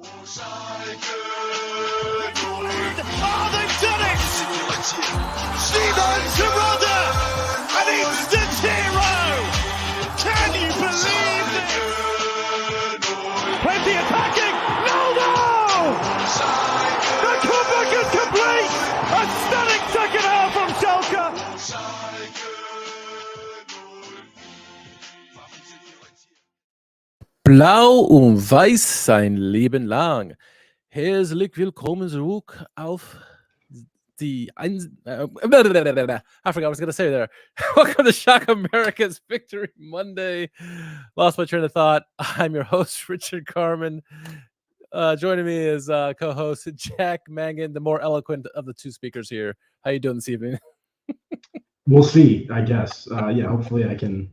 Schalke. Oh, they've done it! Steven Gerrard, an instant hero! Can you believe it? Plenty attacking! No! The comeback is complete! A stunning second half from Schalke! Blau und weiß sein Leben lang. Herzlich willkommen zurück auf die I forgot what I was going to say there. Welcome to Shock America's Victory Monday. Lost my train of thought. I'm your host, Richard Carmen. Joining me is co-host Jack Mangan, the more eloquent of the two speakers here. How you doing this evening? We'll see, I guess. Hopefully I can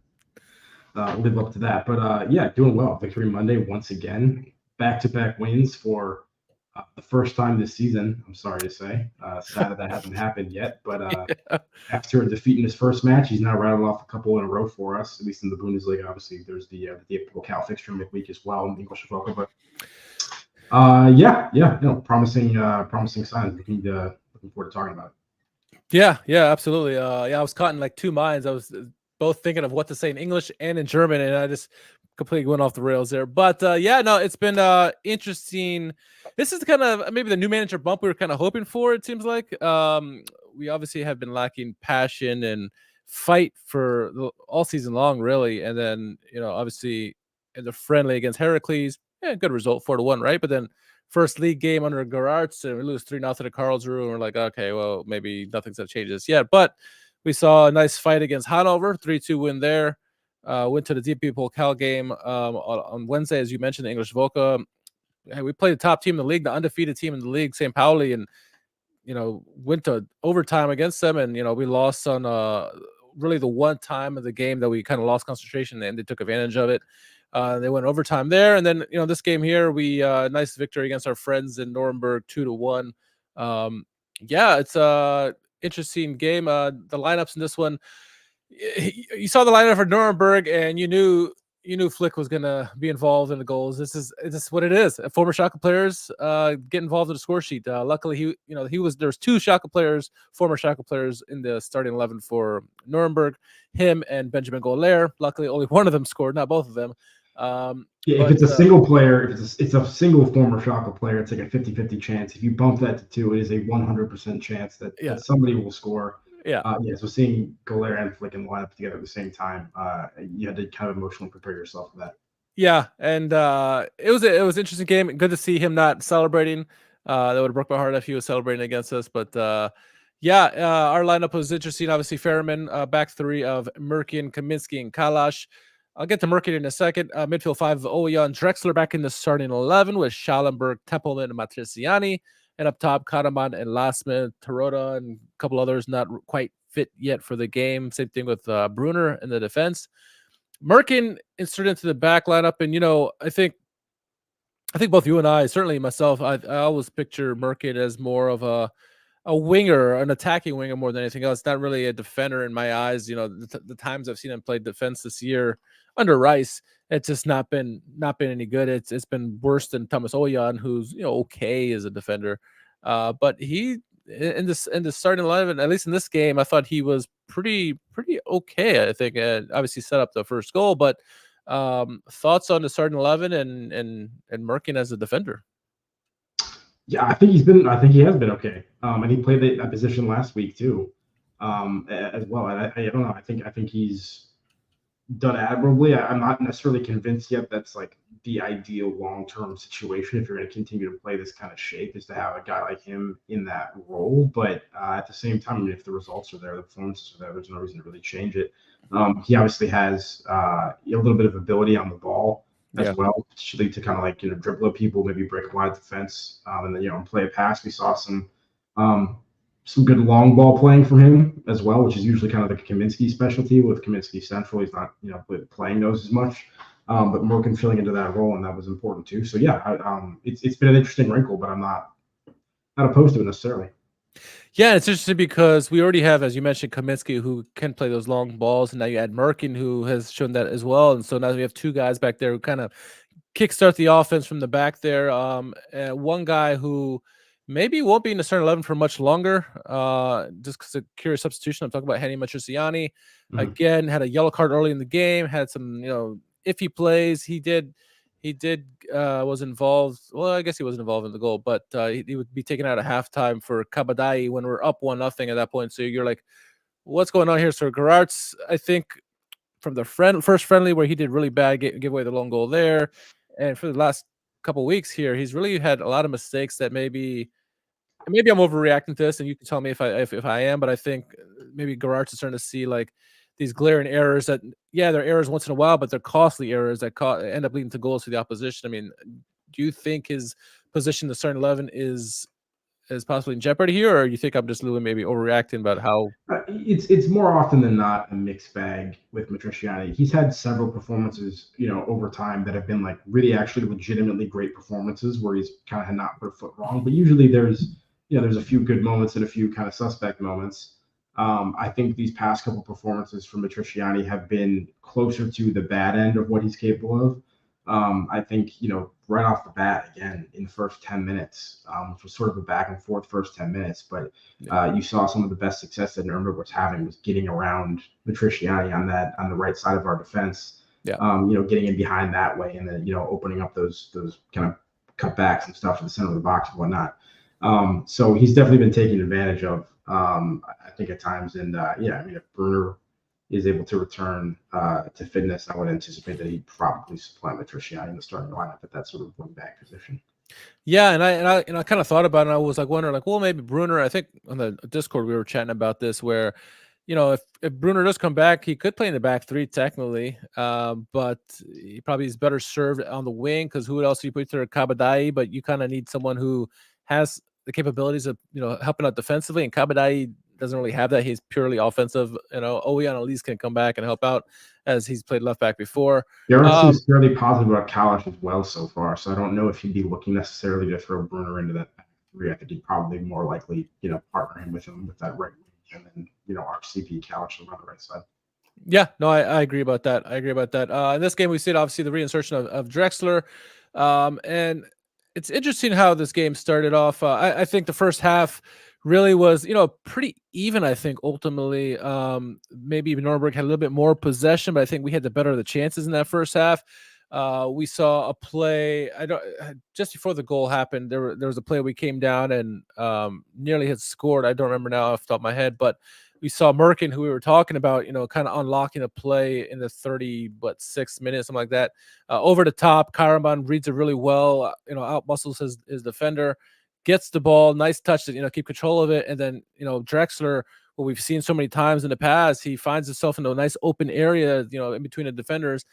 live up to that. But doing well. Victory Monday once again. Back-to-back wins for the first time this season. I'm sorry to say. Sad that hasn't happened yet. But after a defeat in his first match, he's now rattled off a couple in a row for us, at least in the Bundesliga. Obviously, there's the April Cal fixture midweek as well in English Schalke. But promising signs. Looking forward to talking about it. Yeah, absolutely. I was caught in like two minds. I was both thinking of what to say in English and in German, and I just completely went off the rails there. But it's been interesting. This is kind of maybe the new manager bump we were kind of hoping for, it seems like. We obviously have been lacking passion and fight for all season long, really. And then, obviously in the friendly against Heracles, good result, 4-1, right? But then first league game under Geraerts, and we lose 3-0 to Karlsruhe, and we're like, okay, well, maybe nothing's going to change this yet. But we saw a nice fight against Hannover, 3-2 win there. Went to the DP Pokal game on Wednesday, as you mentioned, the English Volca. Hey, we played the top team in the league, the undefeated team in the league, St. Pauli, and went to overtime against them, and we lost on really the one time of the game that we kind of lost concentration, and they took advantage of it. They went overtime there, and then this game here, we nice victory against our friends in Nuremberg, 2-1. It's a interesting game. The lineups in this one, you saw the lineup for Nuremberg, and you knew Flick was gonna be involved in the goals. This is what it is. Former Schalke players get involved in the score sheet. Luckily, there's two former Schalke players in the starting 11 for Nuremberg, him and Benjamin Geraerts. Luckily, only one of them scored, not both of them. If it's a single player, if it's a single former Schalke player, it's like a 50-50 chance. If you bump that to two, it is a 100% chance that somebody will score. So seeing Geraerts and Flick in the lineup together at the same time, you had to kind of emotionally prepare yourself for that. Yeah, and it was an interesting game. Good to see him not celebrating. That would have broke my heart if he was celebrating against us. But our lineup was interesting. Obviously, Ferriman, back three of Merkin, Kaminski, and Kalash. I'll get to Merkin in a second. Midfield 5 of Oyan, Drexler back in the starting 11 with Schallenberg, Tempelman, and Matriciani. And up top, Karaman and Lasman, Tarota, and a couple others not quite fit yet for the game. Same thing with Brunner in the defense. Merkin inserted into the back lineup, and I think both you and I, certainly myself, I always picture Merkin as more of a winger, an attacking winger more than anything else. Not really a defender in my eyes. The times I've seen him play defense this year under Rice, it's just not been any good. It's been worse than Thomas Oyan, who's okay as a defender. But he in the starting 11, at least in this game, I thought he was pretty okay. I think obviously set up the first goal, but thoughts on the starting 11 and Merkin as a defender? Yeah, I think he has been okay. And he played that position last week too, as well. And I don't know. I think he's done admirably. I'm not necessarily convinced yet that's like the ideal long-term situation if you're going to continue to play this kind of shape, is to have a guy like him in that role. But at the same time, if the results are there, the performances are there, there's no reason to really change it. He obviously has a little bit of ability on the ball as well, to kind of dribble at people, maybe break a wide defense, and then play a pass. We saw some good long ball playing from him as well, which is usually kind of the Kaminski specialty. With Kaminski central, he's not playing those as much, but Merkin filling into that role, and that was important too. So it's been an interesting wrinkle, but I'm not opposed to it necessarily. Yeah, it's interesting because we already have, as you mentioned, Kaminski, who can play those long balls, and now you add Merkin, who has shown that as well. And so now we have two guys back there who kind of kickstart the offense from the back there. One guy who maybe won't be in the starting 11 for much longer, just because of curious substitution. I'm talking about Henny Matriciani. Again, had a yellow card early in the game, had some, iffy plays. He was involved. Well, I guess he wasn't involved in the goal, but he would be taken out at halftime for Kabadai when we're up 1-0 at that point. So you're like, what's going on here? So Geraerts, I think, from the first friendly where he did really bad, give away the lone goal there, and for the last couple weeks here, he's really had a lot of mistakes that maybe I'm overreacting to this, and you can tell me if I am, but I think maybe Geraerts is starting to see like these glaring errors that, they're errors once in a while, but they're costly errors that end up leading to goals for the opposition. I mean, do you think his position in the starting 11 is possibly in jeopardy here, or you think I'm just maybe overreacting about how? It's more often than not a mixed bag with Matriciani. He's had several performances, over time that have been like really actually legitimately great performances where he's kind of had not put a foot wrong. But usually there's a few good moments and a few kind of suspect moments. I think these past couple performances from Matriciani have been closer to the bad end of what he's capable of. I think, right off the bat, again, in the first 10 minutes, which was sort of a back and forth first 10 minutes, but you saw some of the best success that Nuremberg was having was getting around Matriciani on the right side of our defense, getting in behind that way and then, opening up those kind of cutbacks and stuff to the center of the box and whatnot. So he's definitely been taken advantage of, I think at times. And if Brunner is able to return to fitness, I would anticipate that he'd probably supplant Matriciani in the starting lineup at that sort of wing back position. Yeah, and I kind of thought about it. And I was like wondering, like, well, maybe Brunner. I think on the Discord we were chatting about this, where if Brunner does come back, he could play in the back three technically, but he probably is better served on the wing because who else do you put there? Kabadai, but you kind of need someone who has the capabilities of helping out defensively, and Kabadai doesn't really have that. He's purely offensive. Owian at least can come back and help out as he's played left back before. Geraerts seems fairly positive about Kalish as well so far, so I don't know if he'd be looking necessarily to throw Brunner into that back three. I think he'd probably more likely, partner him with that right wing, and then, RCP Kalish on the right side. Yeah, no, I agree about that. In this game, we see obviously the reinsertion of Drexler, and it's interesting how this game started off. I think the first half really was, pretty even. I think ultimately, maybe Nuremberg had a little bit more possession, but I think we had the better of the chances in that first half. We saw a play. Just before the goal happened, there was a play we came down and nearly had scored. I don't remember now off the top of my head, but we saw Merkin, who we were talking about, kind of unlocking a play in the 36 minutes, something like that. Over the top, Karaman reads it really well, out muscles his defender, gets the ball, nice touch to, keep control of it. And then, Drexler, what we've seen so many times in the past, he finds himself in a nice open area, in between the defenders.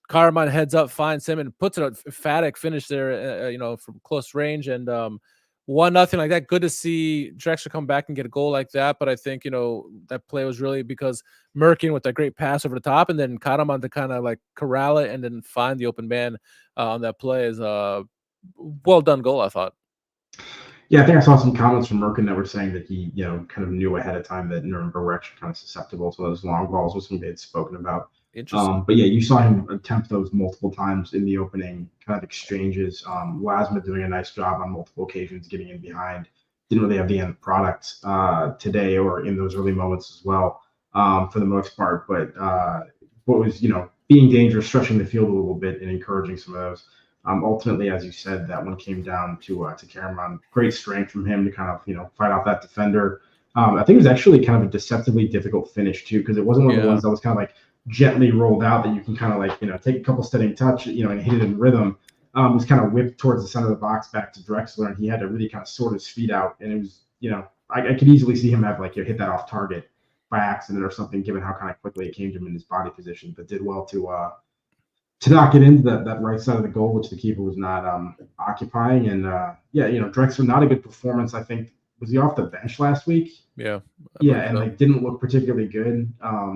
Karaman heads up, finds him, and puts it a emphatic finish there, from close range. And 1-0 like that. Good to see Drexler come back and get a goal like that. But I think, that play was really because Merkin with that great pass over the top, and then Karaman to kind of like corral it and then find the open man on that play is a well done goal, I thought. Yeah, I think I saw some comments from Merkin that were saying that he, kind of knew ahead of time that Nuremberg were actually kind of susceptible to those long balls, which we had spoken about. Interesting. But yeah, you saw him attempt those multiple times in the opening kind of exchanges. Lasma doing a nice job on multiple occasions, getting in behind. Didn't really have the end product today or in those early moments as well, for the most part. But what was, being dangerous, stretching the field a little bit and encouraging some of those. Ultimately, as you said, that one came down to Karaman. Great strength from him to kind of, fight off that defender. I think it was actually kind of a deceptively difficult finish too, because it wasn't one of the ones that was kind of like gently rolled out that you can kind of like, take a couple steady touch, and hit it in rhythm. It was kind of whipped towards the center of the box back to Drexler, and he had to really kind of sort his feet out. And it was, I could easily see him have like hit that off target by accident or something, given how kind of quickly it came to him in his body position, but did well to knock it into that right side of the goal, which the keeper was not occupying. And Drexler, not a good performance. I think, was he off the bench last week? Yeah. And like didn't look particularly good.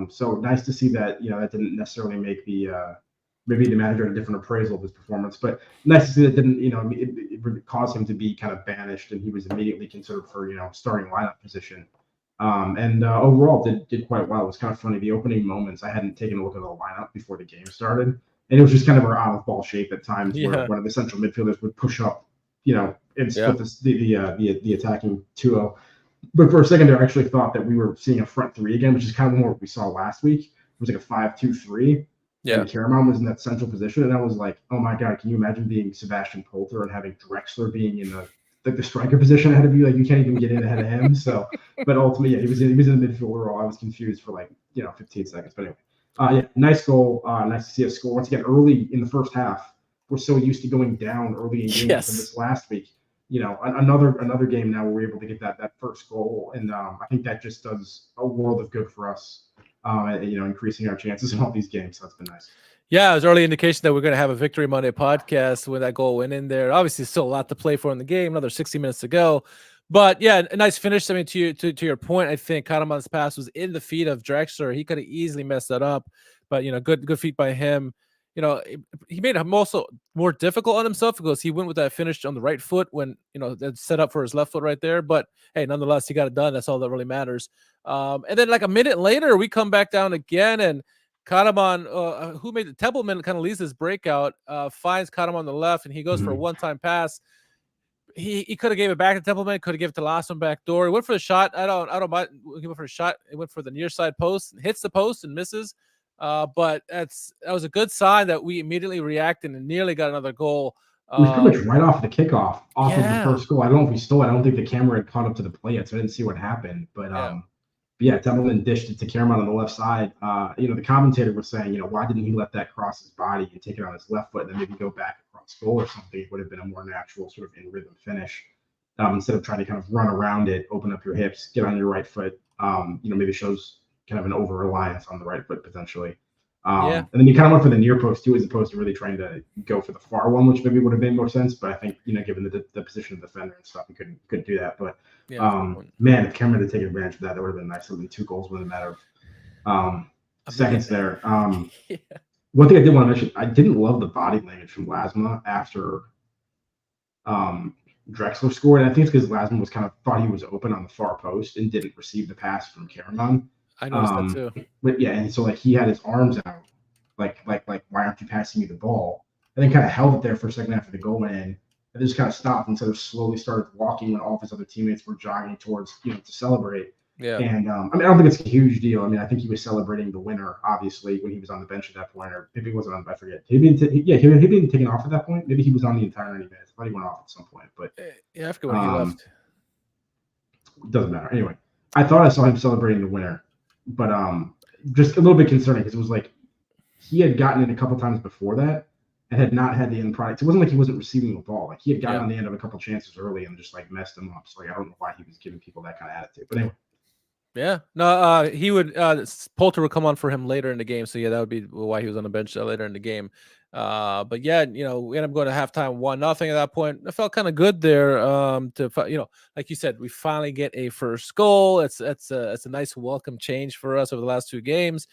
So nice to see that, that didn't necessarily make maybe the manager had a different appraisal of his performance, but nice to see that didn't, it caused him to be kind of banished, and he was immediately considered for, starting lineup position. And overall did quite well. It was kind of funny. The opening moments, I hadn't taken a look at the lineup before the game started. And it was just kind of our out of ball shape at times where Yeah. one of the central midfielders would push up, and split the attacking 2-0. But for a second there, I actually thought that we were seeing a front three again, which is kind of more what we saw last week. It was like a 5-2-3. Yeah. And Karaman was in that central position, and I was like, oh my God, can you imagine being Sebastian Polter and having Drexler being in the striker position ahead of you? Like, you can't even get in ahead of him. So, but ultimately, yeah, he was in the midfield role. I was confused for 15 seconds. But anyway, nice goal. Nice to see us score once again early in the first half. We're so used to going down early in games. Yes. And this last week, another game now where we're able to get that first goal, and I think that just does a world of good for us. Increasing our chances in all these games. So that's been nice. Yeah, it was early indication that we're going to have a Victory Monday podcast when that goal went in there. Obviously, still a lot to play for in the game, another 60 minutes to go. But yeah, a nice finish. I mean, to your point, I think Kahneman's pass was in the feet of Drexler. He could have easily messed that up, but good feet by him. He made it also more difficult on himself because he went with that finish on the right foot when that's set up for his left foot right there. But hey, nonetheless, he got it done. That's all that really matters. And then like a minute later, we come back down again, and Kahneman, who made the Templeman, kind of leads this breakout, finds Kahneman on the left, and he goes for a one-time pass. He could have gave it back to Templeman, could have given it to Lasson back door. He went for the shot. I don't mind. He went for a shot. It went for the near side post, hits the post and misses. But that was a good sign that we immediately reacted and nearly got another goal. It was pretty much right off the kickoff, of the first goal. I don't know if we stole it. I don't think the camera had caught up to the play yet, so I didn't see what happened. But Templeman dished it to Karaman on the left side. The commentator was saying, why didn't he let that cross his body and take it on his left foot and then maybe go back across goal or something? It would have been a more natural sort of in rhythm finish instead of trying to kind of run around it, open up your hips, get on your right foot. Maybe shows kind of an over reliance on the right foot potentially. And then you kind of went for the near post too, as opposed to really trying to go for the far one, which maybe would have made more sense. But I think, given the position of the defender and stuff, you couldn't do that. But man, if Cameron had taken advantage of that, that would have been nice. I mean, 2 goals within a matter of seconds there. One thing I did want to mention, I didn't love the body language from Lasma after Drexler scored. And I think it's because Lasma was kind of thought he was open on the far post and didn't receive the pass from Karaman. I noticed that too. But yeah, and so he had his arms out, like why aren't you passing me the ball? And then kind of held it there for a second after the goal went in, and then just kind of stopped and sort of slowly started walking when all of his other teammates were jogging towards to celebrate. Yeah. And I don't think it's a huge deal. I mean, I think he was celebrating the winner, obviously, when he was on the bench at that point, or maybe he wasn't on. I forget. He'd been taken off at that point. Maybe he was on the entire 90 minutes. I thought he went off at some point, but after when he left, it doesn't matter. Anyway, I thought I saw him celebrating the winner. But just a little bit concerning because it was like he had gotten in a couple times before that and had not had the end product. It wasn't like he wasn't receiving the ball. Like he had gotten on the end of a couple chances early and just messed them up. So I don't know why he was giving people that kind of attitude. But anyway. Yeah. No, he would Poulter would come on for him later in the game. So that would be why he was on the bench later in the game. But we ended up going to halftime 1-0 at that point. I felt kind of good there. Like you said, we finally get a first goal. It's a nice welcome change for us over the last 2 games.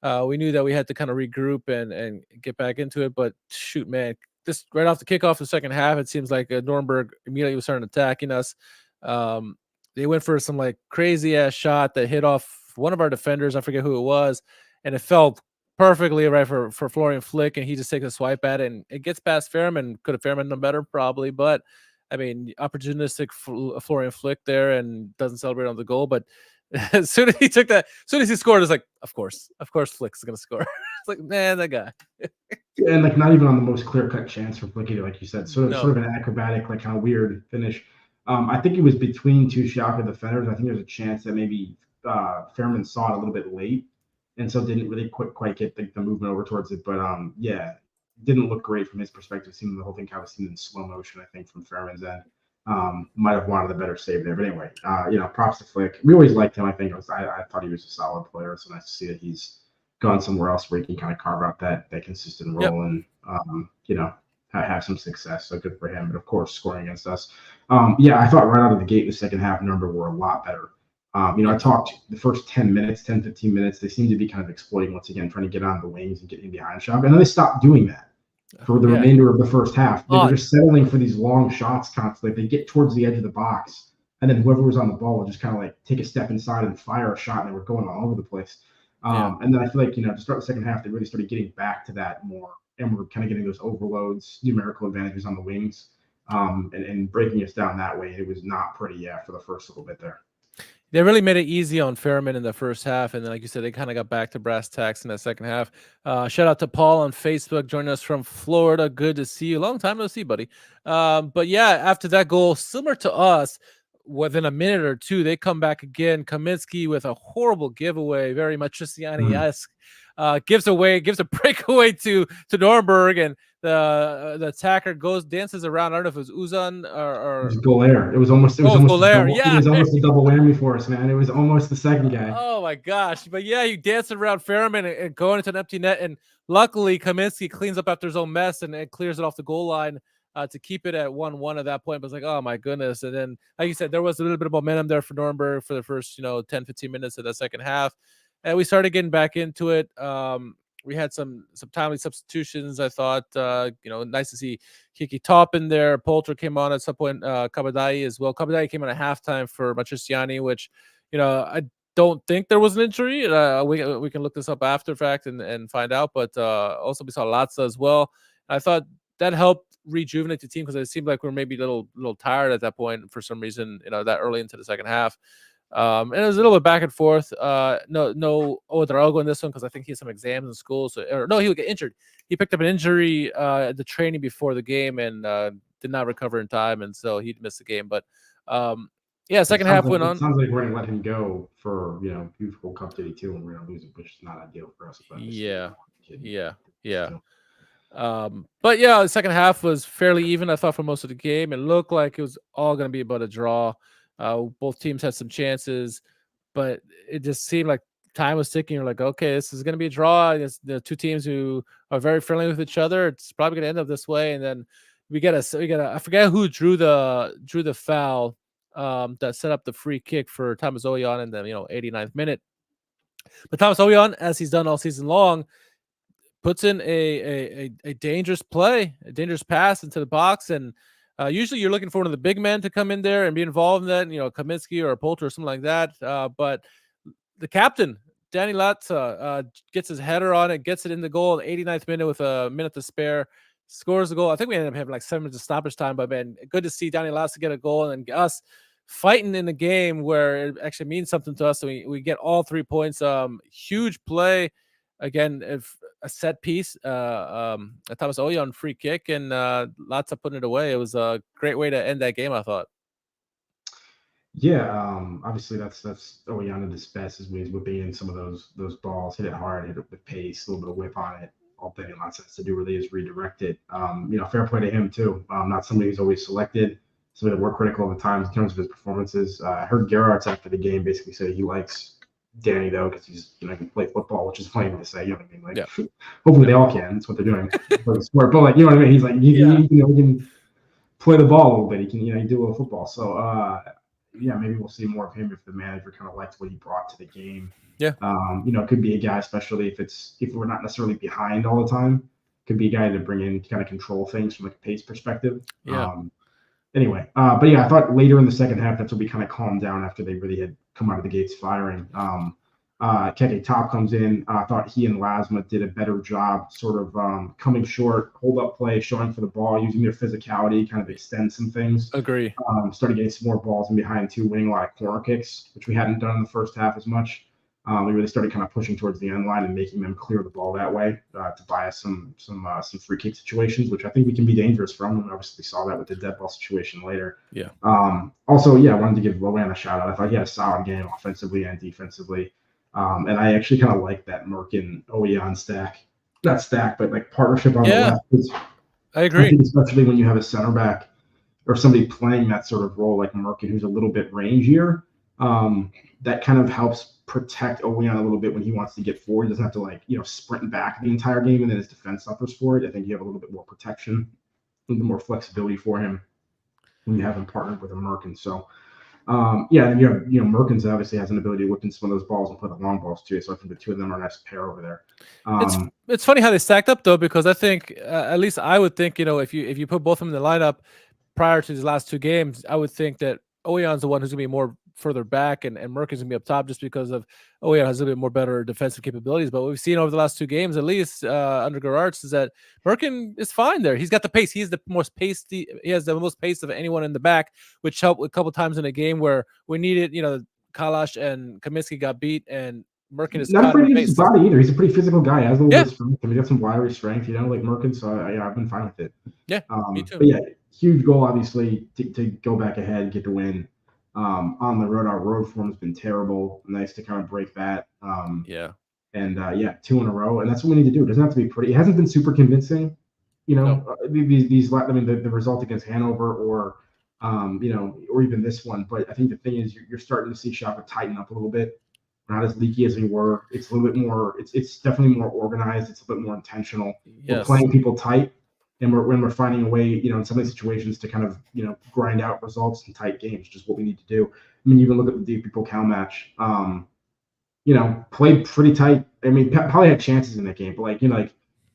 We knew that we had to kind of regroup and get back into it. But shoot, man, this right off the kickoff the second half, it seems like Nuremberg immediately was starting attacking us. They went for some crazy ass shot that hit off one of our defenders. I forget who it was, and it fell perfectly right for Florian Flick, and he just takes a swipe at it, and it gets past Fairman. Could have Fairman done better? Probably, but I mean, opportunistic Florian Flick there, and doesn't celebrate on the goal. But as soon as he took that, as soon as he scored, it's like, of course, Flick's gonna score. It's like, man, that guy. And not even on the most clear-cut chance for Flick, like you said, sort of an acrobatic, kind of weird finish. I think it was between 2 Schalke defenders. I think there's a chance that maybe Fairman saw it a little bit late, and so didn't really quite get the movement over towards it. But didn't look great from his perspective. Seeing the whole thing kind of seemed in slow motion, I think, from Fairman's end. Might have wanted a better save there. But anyway, props to Flick. We always liked him. I think I thought he was a solid player. It's so nice to see that he's gone somewhere else where he can kind of carve out that consistent role and have some success. So good for him. But of course, scoring against us. I thought right out of the gate in the second half, Nuremberg were a lot better. I talked the first 10, 15 minutes, they seemed to be kind of exploiting once again, trying to get on the wings and get in behind Schalke. And then they stopped doing that for the remainder of the first half. They were just settling for these long shots constantly. They get towards the edge of the box, and then whoever was on the ball would just kind of take a step inside and fire a shot, and they were going all over the place. And then I feel like, to start the second half, they really started getting back to that more and we're kind of getting those overloads, numerical advantages on the wings, and breaking us down that way. It was not pretty, for the first little bit there. They really made it easy on Fairman in the first half, and then, like you said, they kind of got back to brass tacks in the second half. Shout out to Paul on Facebook, joining us from Florida. Good to see you. Long time no see, buddy. But yeah, after that goal, similar to us, within a minute or two, they come back again. Kaminsky with a horrible giveaway, very Matriciani-esque. Gives a breakaway to Nuremberg, and the attacker dances around. I don't know if it was Uzan or it was Geraerts. It was almost Geraerts. It was almost a double whammy for us, man. It was almost the second guy. Oh my gosh. But yeah, you dance around Fairman and going into an empty net, and luckily Kaminsky cleans up after his own mess and clears it off the goal line to keep it at 1-1 at that point. But it's like, oh my goodness. And then, like you said, there was a little bit of momentum there for Nuremberg for the first 10-15 minutes of the second half. And we started getting back into it. We had some timely substitutions. I thought, nice to see Kiki Top in there. Poulter came on at some point. Kabadai as well. Kabadai came on at halftime for Matriciani, which, I don't think there was an injury. We can look this up after fact and find out. But also we saw Latza as well. I thought that helped rejuvenate the team because it seemed like we were maybe a little tired at that point for some reason. That early into the second half. And it was a little bit back and forth. No Ouedraogo in this one because I think he had some exams in school. He would get injured. He picked up an injury at the training before the game and did not recover in time, and so he missed the game. But second half went on. It sounds like we're gonna let him go for beautiful Cup 32, and we're gonna lose it, which is not ideal for us. But yeah. But yeah, the second half was fairly even, I thought, for most of the game. It looked like it was all going to be about a draw. Both teams had some chances, but it just seemed like time was ticking. You're like, okay, this is going to be a draw. It's the two teams who are very friendly with each other. It's probably going to end up this way. And then we get a I forget who drew the foul that set up the free kick for Thomas Oyan in the 89th minute. But Thomas Oyan, as he's done all season long, puts in a dangerous play, a dangerous pass into the box, and usually you're looking for one of the big men to come in there and be involved in that, Kaminsky or Poulter or something like that. But the captain, Danny Latza, gets his header on it, gets it in the goal in the 89th minute with a minute to spare, scores the goal. I think we ended up having like 7 minutes of stoppage time, but man, good to see Danny Latza get a goal and us fighting in the game where it actually means something to us. So we get all 3 points. Huge play. Again, if a set piece, a Thomas Oyan free kick, and Latza putting it away. It was a great way to end that game, I thought. Yeah, obviously that's Oyan at his best is whipping in some of those balls, hit it hard, hit it with pace, a little bit of whip on it. All Danny Latza has to do really is redirect it. Fair play to him too. Not somebody who's always selected, somebody that we're critical of at times in terms of his performances. I heard Geraerts after the game basically say he likes Danny though because he's can play football, which is funny to say. You know what I mean? Like, yeah. Hopefully they all can. That's what they're doing for the sport. But like, you know what I mean? He's like, he can play the ball a little bit. He can, he do a little football. So maybe we'll see more of him if the manager kind of likes what he brought to the game. Yeah. It could be a guy, especially if we're not necessarily behind all the time. Could be a guy to bring in to kind of control things from like a pace perspective. Yeah. Anyway, but yeah, I thought later in the second half, that's when we kind of calmed down after they really had come out of the gates firing. Keke Top comes in. I thought he and Lasma did a better job sort of coming short, hold up play, showing for the ball, using their physicality, kind of extend some things. Agree. Started getting some more balls in behind too, winning a lot of corner kicks, which we hadn't done in the first half as much. We really started kind of pushing towards the end line and making them clear the ball that way to buy us some free kick situations, which I think we can be dangerous from. And obviously saw that with the dead ball situation later. Yeah. Also, I wanted to give Lohan a shout out. I thought he had a solid game offensively and defensively. And I actually kind of like that Merkin Oyan stack. Not stack, but like partnership on the left. I agree. I think especially when you have a center back or somebody playing that sort of role like Merkin, who's a little bit rangier, that kind of helps protect Oyan a little bit when he wants to get forward. He doesn't have to sprint back the entire game and then his defense suffers for it. I think you have a little bit more protection, a little bit more flexibility for him when you have him partnered with a Merkin. So and then you have Merkins obviously has an ability to whip in some of those balls and play the long balls too. So I think the two of them are a nice pair over there. It's funny how they stacked up though, because I think at least I would think if you put both of them in the lineup prior to these last two games, I would think that Oyan's the one who's gonna be more further back, and Merkin's gonna be up top just because of has a little bit more better defensive capabilities. But what we've seen over the last 2 games, at least under Geraerts, is that Merkin is fine there. He's got the pace. He's the most pacey. He has the most pace of anyone in the back, which helped a couple times in a game where we needed, Kalash and Kaminsky got beat, and Merkin is not afraid to use his body either. He's a pretty physical guy. He has a little bit of strength. I mean, he got some wiry strength, like Merkin. So I've been fine with it. Yeah, me too. But yeah, huge goal obviously to go back ahead and get the win. On the road, our road form has been terrible. Nice to kind of break that. And 2 in a row, and that's what we need to do. It doesn't have to be pretty. It hasn't been super convincing, these. I mean, the result against Hanover or even this one. But I think the thing is, you're starting to see Schalke tighten up a little bit. Not as leaky as we were. It's a little bit more. It's definitely more organized. It's a bit more intentional. We're playing people tight, and we're finding a way, in some of these situations to kind of grind out results in tight games, which is what we need to do. I mean, you can look at the DP match. Played pretty tight. I mean, probably had chances in that game, but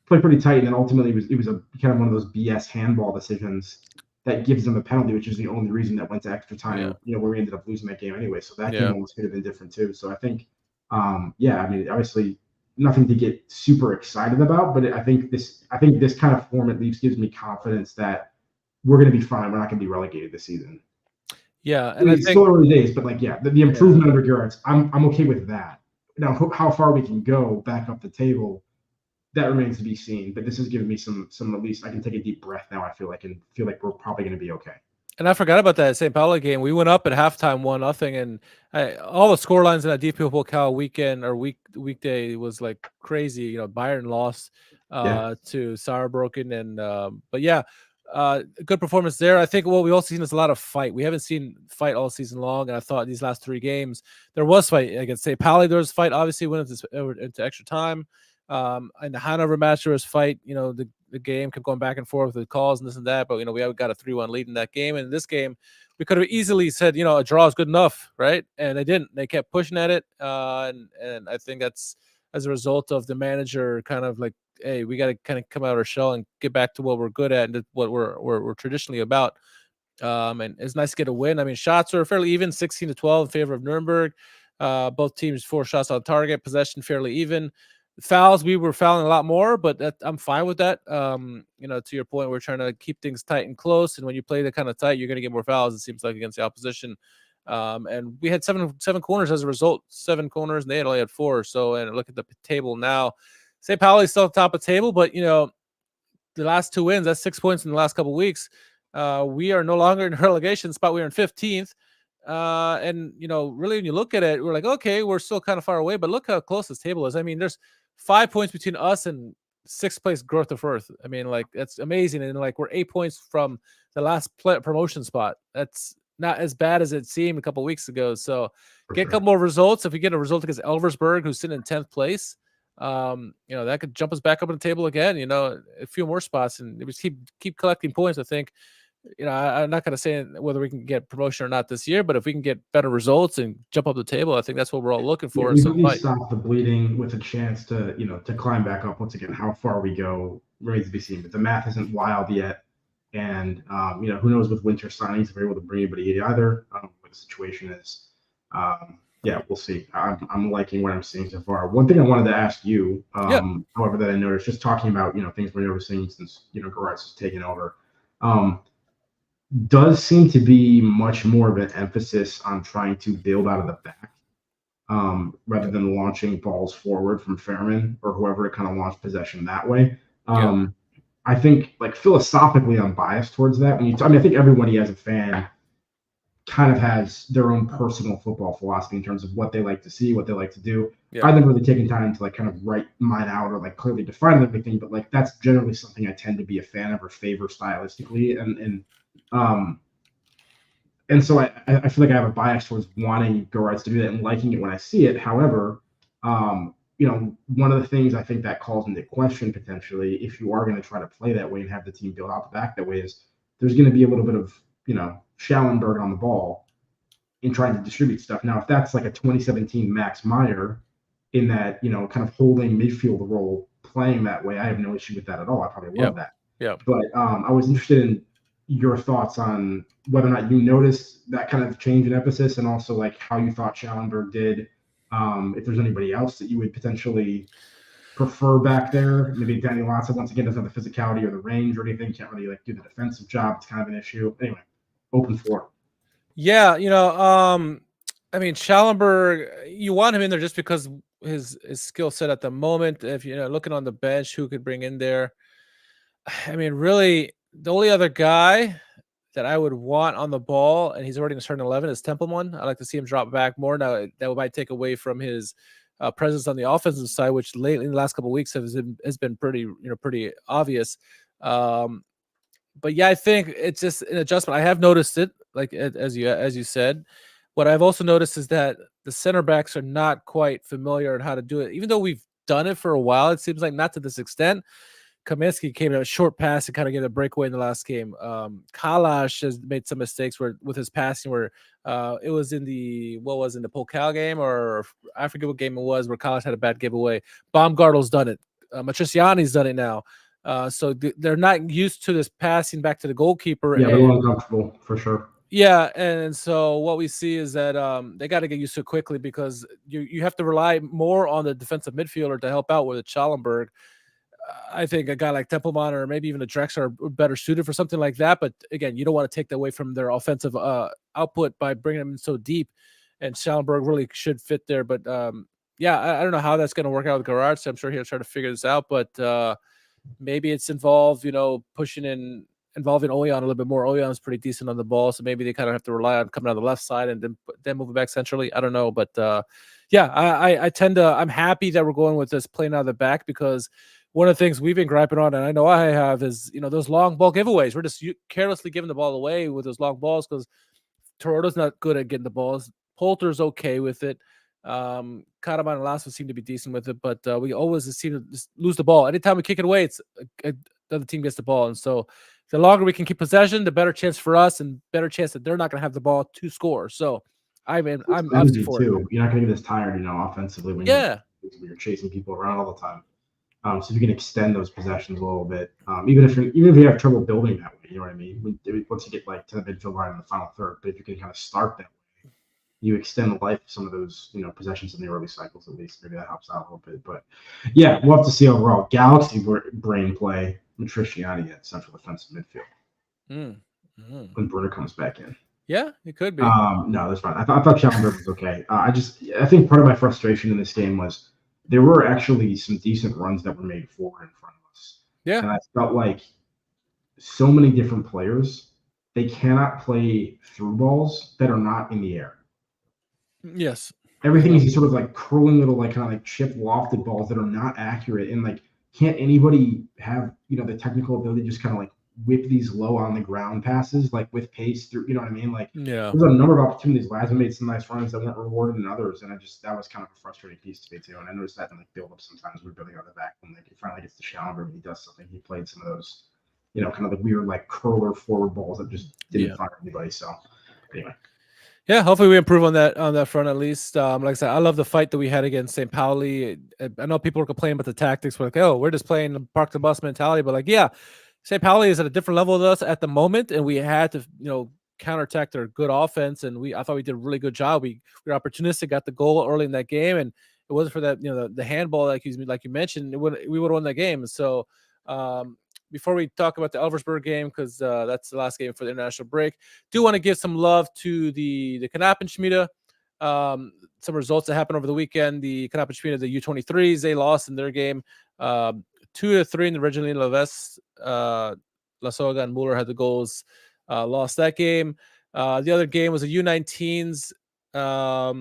played pretty tight, and then ultimately it was a kind of one of those BS handball decisions that gives them a penalty, which is the only reason that went to extra time, where we ended up losing that game anyway. So that game almost could have been different too. So I think, I mean, obviously nothing to get super excited about, but I think this kind of form at least gives me confidence that we're going to be fine. We're not going to be relegated this season. Yeah. And it's still early days, but the improvement under Geraerts, I'm okay with that. Now, how far we can go back up the table, that remains to be seen, but this has given me some at least I can take a deep breath now. I feel like we're probably going to be okay. And I forgot about that St. Pauli game. We went up at halftime 1-0, and all the score lines in that DP Pokal weekend or weekday was like crazy. Bayern lost to Saarbrücken, and good performance there. I think what we also seen is a lot of fight. We haven't seen fight all season long, and I thought these last 3 games there was fight against St. Pauli. There was fight. Obviously, went into extra time. In the Hannover match, there was fight. The game kept going back and forth with the calls and this and that, but we got a 3-1 lead in that game. And in this game, we could have easily said, a draw is good enough, right? And they didn't. They kept pushing at it, and I think that's as a result of the manager kind of like, hey, we got to kind of come out of our shell and get back to what we're good at and what we're traditionally about. And it's nice to get a win. I mean, shots are fairly even, 16-12 in favor of Nuremberg. Both teams 4 shots on target, possession fairly even. Fouls, we were fouling a lot more, but I'm fine with that. To your point, we're trying to keep things tight and close, and when you play the kind of tight, you're going to get more fouls, it seems like, against the opposition. And we had seven corners as a result, 7 corners, and they only had 4. So, and look at the table now. St. Pauli is still at the top of the table, but the last 2 wins, that's 6 points in the last couple of weeks. We are no longer in relegation spot. We're in 15th. And really, when you look at it, we're like, okay, we're still kind of far away, but look how close this table is. I mean, there's 5 points between us and 6th place Growth of Earth. I mean, that's amazing. And we're 8 points from the last promotion spot. That's not as bad as it seemed a couple weeks ago. So get a couple more results. If we get a result against Elversberg, who's sitting in 10th place, that could jump us back up on the table again, a few more spots, and we keep collecting points. I think, I'm not going to say whether we can get promotion or not this year, but if we can get better results and jump up the table, I think that's what we're all looking for. We really stop the bleeding with a chance to, to climb back up once again. How far we go remains to be seen, but the math isn't wild yet. And, who knows with winter signings, if we're able to bring anybody either, what the situation is. We'll see. I'm liking what I'm seeing so far. One thing I wanted to ask you, however, that I noticed, just talking about, things we're overseeing since, Geraerts has taken over. Does seem to be much more of an emphasis on trying to build out of the back rather than launching balls forward from Fairman or whoever to kind of launch possession that way. I think, philosophically, I'm biased towards that. I think everybody as a fan kind of has their own personal football philosophy in terms of what they like to see, what they like to do. I've never really taken time to kind of write mine out or clearly define everything, but that's generally something I tend to be a fan of or favor stylistically. And so I feel like I have a bias towards wanting Geraerts to do that and liking it when I see it. However, one of the things I think that calls into question potentially, if you are going to try to play that way and have the team build out the back that way, is there's going to be a little bit of, Schallenberg on the ball in trying to distribute stuff. Now, if that's like a 2017 Max Meyer in that, kind of holding midfield role, playing that way, I have no issue with that at all. I probably love that. Yeah. But I was interested in, your thoughts on whether or not you noticed that kind of change in emphasis, and also like how you thought Schallenberg did. If there's anybody else that you would potentially prefer back there, maybe Danny Latza once again doesn't have the physicality or the range or anything, can't really like do the defensive job. It's kind of an issue. Anyway, open floor. Yeah, I mean, Schallenberg, you want him in there just because his skill set at the moment. If you're looking on the bench, who could bring in there? I mean, really, the only other guy that I would want on the ball, and he's already in the starting 11, is Templeman. I'd like to see him drop back more. Now, that might take away from his presence on the offensive side, which lately in the last couple of weeks has been pretty obvious. But yeah, I think it's just an adjustment. I have noticed it, like as you said. What I've also noticed is that the center backs are not quite familiar on how to do it, even though we've done it for a while. It seems like not to this extent. Kaminsky came in a short pass and kind of gave a breakaway in the last game. Kalash has made some mistakes with his passing, where it was in the Pokal game, or I forget what game it was, where Kalash had a bad giveaway. Baumgartel's done it. Matriciani's done it now. So they're not used to this passing back to the goalkeeper. Yeah, they're uncomfortable for sure. Yeah, and so what we see is that they got to get used to it quickly, because you have to rely more on the defensive midfielder to help out with a Schallenberg. I think a guy like Templeman or maybe even a Drexler are better suited for something like that. But again, you don't want to take that away from their offensive output by bringing them in so deep. And Schallenberg really should fit there. But yeah, I don't know how that's going to work out with Geraerts. I'm sure he'll try to figure this out. But maybe it's involved, involving Oyan a little bit more. Oyan's pretty decent on the ball, so maybe they kind of have to rely on coming on the left side and then moving back centrally. I don't know, but yeah, I'm happy that we're going with this playing out of the back, because one of the things we've been griping on, and I know I have, is those long ball giveaways. We're just carelessly giving the ball away with those long balls, because Toronto's not good at getting the balls. Poulter's okay with it. Karaman and Lasso seem to be decent with it, but we always seem to just lose the ball. Anytime we kick it away, it's the other team gets the ball, and so the longer we can keep possession, the better chance for us, and better chance that they're not going to have the ball to score. So I'm obviously for it. You're not going to get as tired, offensively when you're chasing people around all the time. So if you can extend those possessions a little bit, even if you have trouble building that way, you know what I mean? Once you get like to the midfield line in the final third, but if you can kind of start that way, you extend the life of some of those, possessions in the early cycles at least. Maybe that helps out a little bit. But yeah, we'll have to see overall. Galaxy brain play, Matriciani at central defensive midfield when Bruno comes back in. Yeah, it could be. No, that's fine. I thought Schallenberg was okay. I think part of my frustration in this game was there were actually some decent runs that were made forward in front of us. Yeah. And I felt like so many different players, they cannot play through balls that are not in the air. Yes. Everything is sort of like curling little, like kind of like chip lofted balls that are not accurate. And like, can't anybody have, the technical ability to just kind of like whip these low on the ground passes, like with pace through, you know what I mean? Like, yeah, there's a number of opportunities. Laza made some nice runs that weren't rewarded in others. And that was kind of a frustrating piece to me too. And I noticed that in like build up sometimes we're building out the back when like he finally gets to Schallenberg and he does something. He played some of those, kind of the weird like curler forward balls that just didn't find anybody. So anyway. Yeah, hopefully we improve on that front at least. Like I said, I love the fight that we had against St. Pauli. I know people were complaining about the tactics. We're like, oh, we're just playing the park the bus mentality. But like, yeah, St. Pauli is at a different level with us at the moment, and we had to, counterattack their good offense. And I thought we did a really good job. We were opportunistic, got the goal early in that game, and it wasn't for that, the handball like you mentioned, we would have won that game. So before we talk about the Elversberg game, because that's the last game for the international break, do want to give some love to the Knappenschmiede. Some results that happened over the weekend. The Knappenschmiede, the U23s, they lost in their game 2-3 in the Regionalliga West. Lasoga and Muller had the goals. Lost that game. The other game was a U19s. There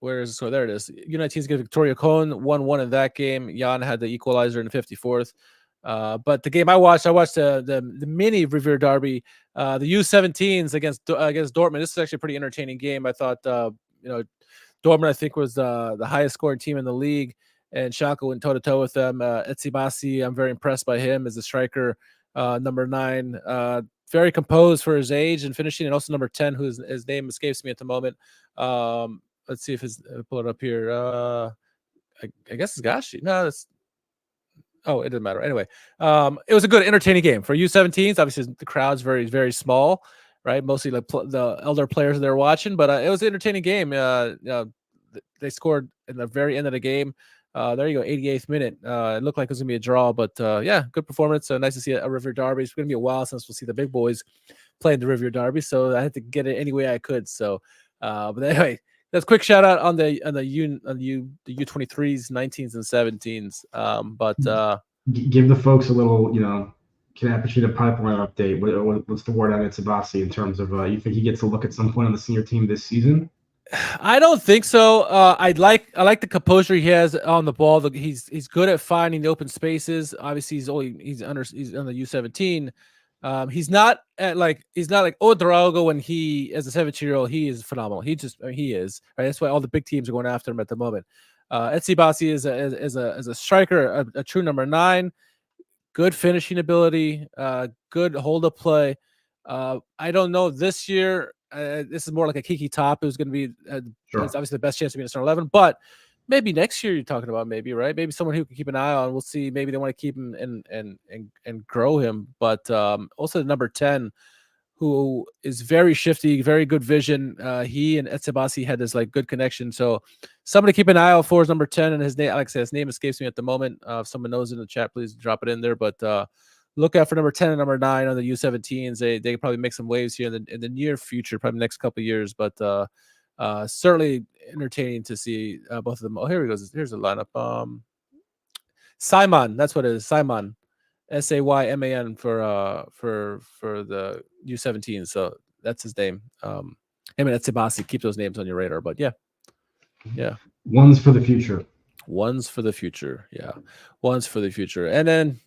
it is. U19s get Victoria Cohn 1-1 in that game. Jan had the equalizer in the 54th. But the game I watched the mini Revere Derby, the U17s against Dortmund. This is actually a pretty entertaining game. I thought, Dortmund, I think, was the highest scoring team in the league, and Schalke went toe-to-toe with them. Etsibasi, I'm very impressed by him as a striker. Number 9, very composed for his age and finishing, and also number 10, whose his name escapes me at the moment. Let's see if pull it up here. I guess it's Gashi. No, Oh, it didn't matter. Anyway, it was a good, entertaining game for U17s. Obviously, the crowd's very, very small, right? Mostly like the elder players they're watching, but it was an entertaining game. They scored in the very end of the game. There you go, 88th minute. It looked like it was gonna be a draw, but yeah, good performance. Nice to see a Rivier Derby. It's gonna be a while since we'll see the big boys playing the Rivier Derby, so I had to get it any way I could. So, but anyway. That's a quick shout out on the U23s, 19s, and 17s. Give the folks a little, Knappenschmiede pipeline update. What's the word on Itsubasi in terms of you think he gets a look at some point on the senior team this season? I don't think so. I like the composure he has on the ball. He's good at finding the open spaces. Obviously, he's on the U17. He's not like Ouedraogo when he, as a 17-year-old, he is phenomenal. He is right. That's why all the big teams are going after him at the moment. Etsibasi is a striker, a true number 9, good finishing ability, good hold up play. I don't know this year. This is more like a Kiki Top, who's going to be Sure. It's obviously the best chance to be in the starting 11, but maybe next year you're talking about, maybe, right? Maybe someone who can keep an eye on. We'll see. Maybe they want to keep him and grow him. But also the number 10, who is very shifty, very good vision. He and Etsibasi had this like good connection. So somebody keep an eye out for is number 10, and his name, like I said, his name escapes me at the moment. If someone knows in the chat, please drop it in there. But look out for number 10 and number 9 on the U17s. They can probably make some waves here in the near future, probably next couple of years. But certainly entertaining to see both of them. Oh, here he goes. Here's the lineup. Simon, that's what it is. Simon, Sayman for the U17. So that's his name. Him and Etsibasi. Keep those names on your radar. But yeah. Ones for the future. Ones for the future. Yeah, ones for the future. And then,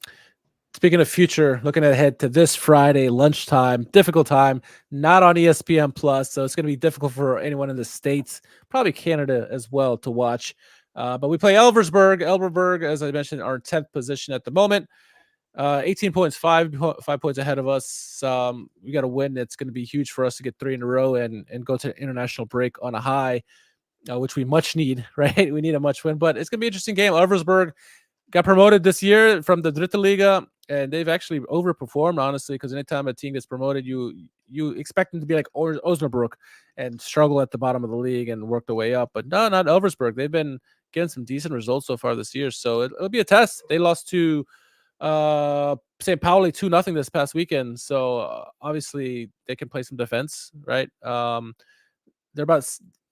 speaking of future, looking ahead to this Friday lunchtime, difficult time, not on ESPN Plus, so it's going to be difficult for anyone in the States, probably Canada as well, to watch. But we play Elversberg. Elversberg, as I mentioned, are in 10th position at the moment. 18 points, 5 points ahead of us. We got to win. It's going to be huge for us to get 3 in a row and go to an international break on a high, which we much need, right? We need a much win, but it's going to be an interesting game. Elversberg got promoted this year from the Dritte Liga, and they've actually overperformed, honestly, because anytime a team gets promoted, you expect them to be like Osnabrück and struggle at the bottom of the league and work their way up. But no, not Elversberg. They've been getting some decent results so far this year, so it'll be a test. They lost to St. Pauli 2-0 this past weekend, so obviously they can play some defense, right?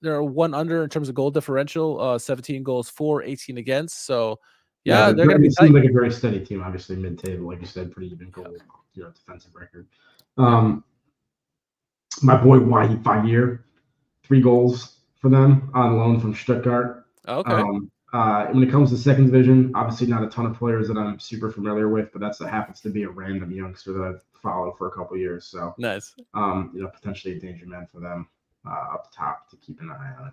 They're 1 under in terms of goal differential, 17 goals for, 18 against. So yeah, they're going to be tight. Seems like a very steady team, obviously mid-table, like you said, pretty even goal, defensive record. My boy Wahi, 5-year, 3 goals for them on loan from Stuttgart. Okay. When it comes to second division, obviously not a ton of players that I'm super familiar with, but that happens to be a random youngster that I've followed for a couple of years. So nice. Potentially a danger man for them up top to keep an eye on.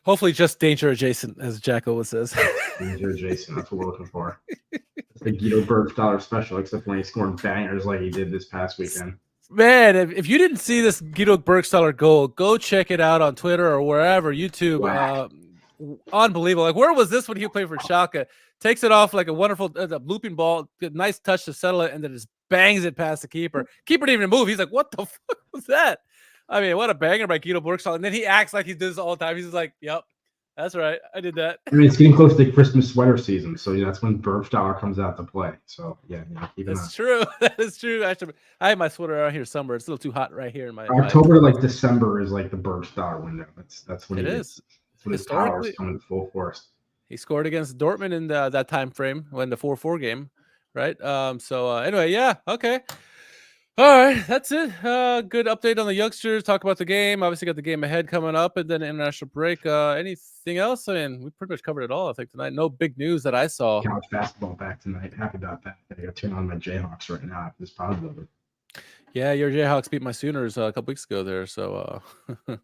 Hopefully just danger adjacent, as Jacko says. Danger adjacent, that's what we're looking for. It's the Guido Bergstaller special, except when he scored bangers like he did this past weekend. Man, if you didn't see this Guido Bergstaller goal, go check it out on Twitter or wherever, YouTube. Wow. Unbelievable. Like, where was this when he played for Schalke? Takes it off like a wonderful looping ball, nice touch to settle it, and then just bangs it past the keeper. Keeper didn't even move. He's like, what the fuck was that? I mean, what a banger by Guido Bergstaller. And then he acts like he does this all the time. He's just like, yep, that's right. I did that. I mean, it's getting close to Christmas sweater season, so that's when Bergstaller comes out to play. So, that's true. That is true. Actually, I have my sweater out here somewhere. It's a little too hot right here in my October to like December is like the Bergstaller window. That's when it is. That's when his powers come into full force. He scored against Dortmund in that time frame when the 4-4 game, right? Anyway, yeah, okay. All right, that's it. Good update on the youngsters. Talk about the game. Obviously, got the game ahead coming up, and then international break. Anything else? I mean, we pretty much covered it all, I think, tonight. No big news that I saw. College basketball back tonight. Happy about that. I got to turn on my Jayhawks right now after this pod is over. Yeah, your Jayhawks beat my Sooners a couple weeks ago there. So, you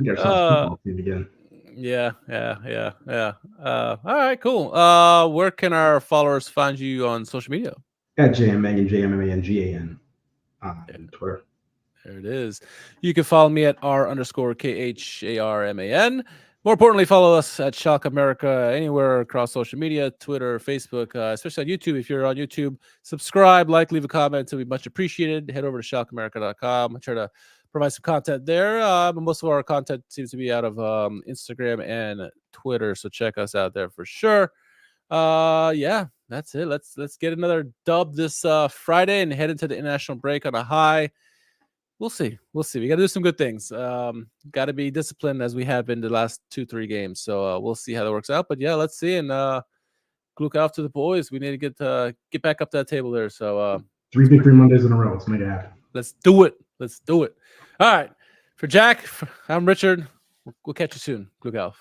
got football team again. Yeah. All right, cool. Where can our followers find you on social media? At JMMangan, JMMANGAN on Twitter. There it is. You can follow me at R_KHARMAN. More importantly, follow us at Schalke America anywhere across social media, Twitter, Facebook, especially on YouTube. If you're on YouTube, subscribe, leave a comment. It would be much appreciated. Head over to schalkeamerica.com. I try to provide some content there. But most of our content seems to be out of Instagram and Twitter, so check us out there for sure. Yeah, that's it. Let's get another dub this Friday and head into the international break on a high. We'll see. We got to do some good things. Got to be disciplined as we have been the last 2-3 games. So we'll see how that works out. But yeah, let's see. And look out to the boys. We need to get back up that table there. So 3 victory Mondays in a row. Let's make it happen. Let's do it. All right. For Jack, I'm Richard. We'll catch you soon. Look out.